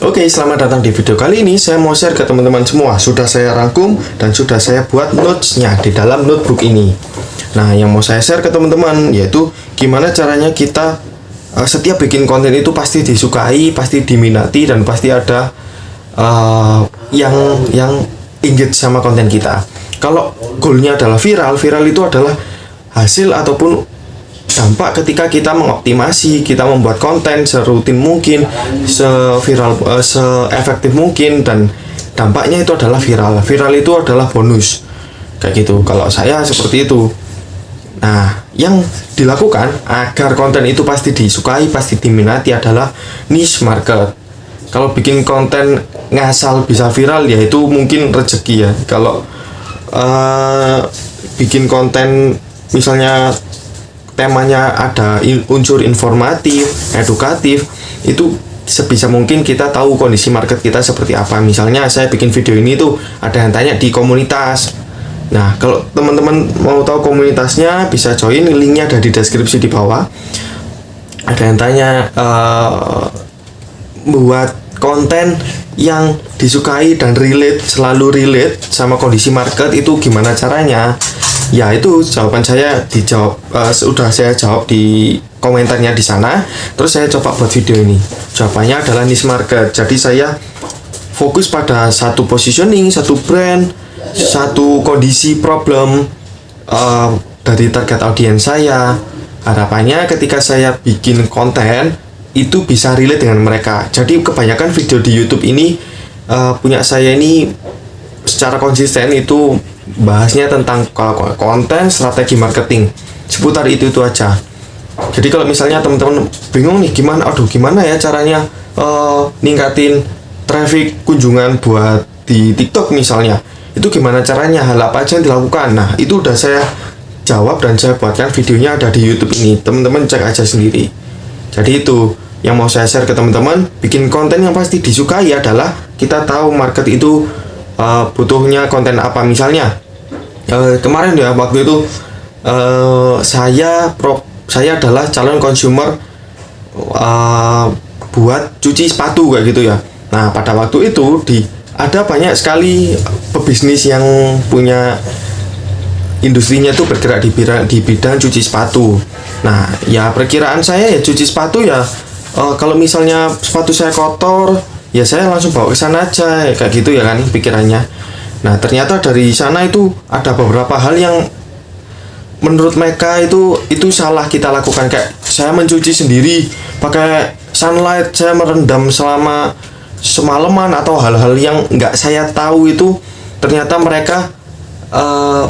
Oke, selamat datang di video kali ini. Saya mau share ke teman-teman semua. Sudah saya rangkum dan sudah saya buat notes-nya di dalam notebook ini. Nah, yang mau saya share ke teman-teman yaitu gimana caranya kita setiap bikin konten itu pasti disukai, pasti diminati, dan pasti ada yang engage sama konten kita. Kalau goalnya adalah viral, viral itu adalah hasil ataupun dampak ketika kita mengoptimasi, kita membuat konten serutin mungkin, seviral, seefektif mungkin, dan dampaknya itu adalah viral. Viral itu adalah bonus, kayak gitu. Kalau saya seperti itu. Nah, yang dilakukan agar konten itu pasti disukai, pasti diminati adalah niche market. Kalau bikin konten ngasal bisa viral, ya itu mungkin rezeki ya. Kalau bikin konten misalnya temanya ada unsur informatif, edukatif, itu sebisa mungkin kita tahu kondisi market kita seperti apa. Misalnya saya bikin video ini tuh ada yang tanya di komunitas. Nah, kalau teman-teman mau tahu komunitasnya bisa join, linknya ada di deskripsi di bawah. Ada yang tanya buat konten yang disukai dan selalu relate sama kondisi market itu gimana caranya? Ya, itu jawaban saya dijawab, sudah saya jawab di komentarnya di sana. Terus saya coba buat video ini. Jawabannya adalah niche market. Jadi saya fokus pada satu positioning, satu brand, satu kondisi problem dari target audiens saya. Harapannya ketika saya bikin konten itu bisa relate dengan mereka. Jadi kebanyakan video di YouTube ini punya saya ini secara konsisten itu bahasnya tentang konten, strategi marketing, seputar itu aja. Jadi kalau misalnya teman-teman bingung nih gimana ya caranya ningkatin traffic kunjungan buat di TikTok misalnya, itu gimana caranya, hal apa aja yang dilakukan. Nah, itu udah saya jawab dan saya buatkan videonya ada di YouTube ini, teman-teman cek aja sendiri. Jadi itu yang mau saya share ke teman-teman. Bikin konten yang pasti disukai adalah kita tahu market itu butuhnya konten apa. Misalnya kemarin ya, waktu itu saya adalah calon consumer buat cuci sepatu kayak gitu ya. Nah, pada waktu itu ada banyak sekali pebisnis yang punya industrinya tuh bergerak di bidang cuci sepatu. Nah, ya perkiraan saya ya cuci sepatu ya, kalau misalnya sepatu saya kotor, ya saya langsung bawa ke sana aja, kayak gitu ya kan pikirannya. Nah, ternyata dari sana itu ada beberapa hal yang menurut mereka itu salah kita lakukan. Kayak saya mencuci sendiri pakai sunlight, saya merendam selama semalaman, atau hal-hal yang nggak saya tahu itu ternyata mereka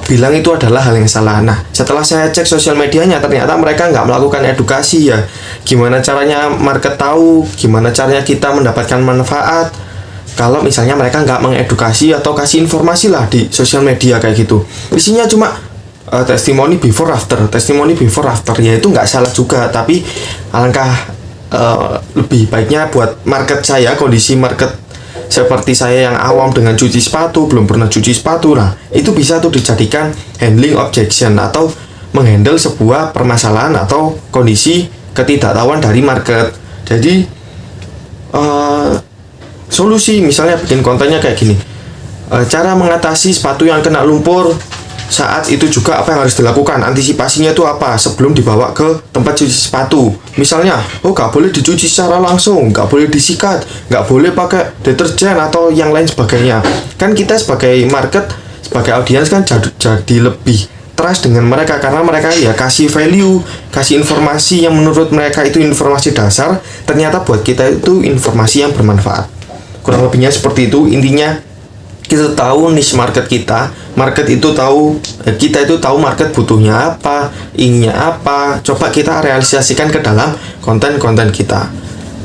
bilang itu adalah hal yang salah. Nah, setelah saya cek sosial medianya, ternyata mereka nggak melakukan edukasi ya. Gimana caranya market tahu, gimana caranya kita mendapatkan manfaat kalau misalnya mereka nggak mengedukasi atau kasih informasi lah di sosial media kayak gitu. Isinya cuma testimoni before after, ya itu nggak salah juga, tapi alangkah lebih baiknya buat market saya, kondisi market seperti saya yang awam dengan cuci sepatu, belum pernah cuci sepatu, nah itu bisa tuh dijadikan handling objection atau menghandle sebuah permasalahan atau kondisi ketidaktahuan dari market. Jadi solusi misalnya bikin kontennya kayak gini, cara mengatasi sepatu yang kena lumpur saat itu juga apa yang harus dilakukan, antisipasinya itu apa sebelum dibawa ke tempat cuci sepatu. Misalnya, nggak boleh dicuci secara langsung, nggak boleh disikat, nggak boleh pakai deterjen atau yang lain sebagainya. Kan kita sebagai market, sebagai audiens kan jadi lebih trust dengan mereka, karena mereka ya kasih value, kasih informasi yang menurut mereka itu informasi dasar, ternyata buat kita itu informasi yang bermanfaat. Kurang lebihnya seperti itu. Intinya kita tahu niche market kita, market itu tahu, kita itu tahu market butuhnya apa, inginnya apa, coba kita realisasikan ke dalam konten-konten kita.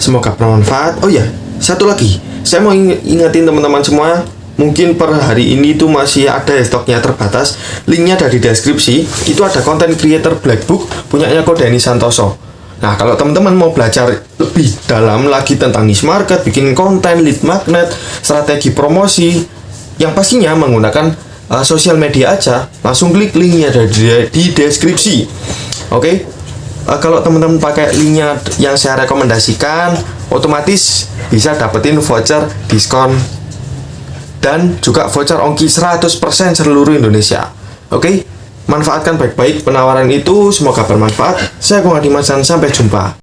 Semoga bermanfaat. Oh ya, satu lagi, saya mau ingetin teman-teman semua, mungkin per hari ini tuh masih ada stoknya terbatas, linknya ada di deskripsi. Itu ada konten creator Black Book punyanya Kodeni Santoso. Nah, kalau teman-teman mau belajar lebih dalam lagi tentang niche market, bikin konten, lead magnet, strategi promosi, yang pastinya menggunakan sosial media aja, langsung klik linknya ada di deskripsi. Oke? Kalau teman-teman pakai linknya yang saya rekomendasikan, otomatis bisa dapetin voucher diskon dan juga voucher ongkir 100% seluruh Indonesia. Oke, manfaatkan baik-baik penawaran itu, semoga bermanfaat. Saya Kong Adimasan, sampai jumpa.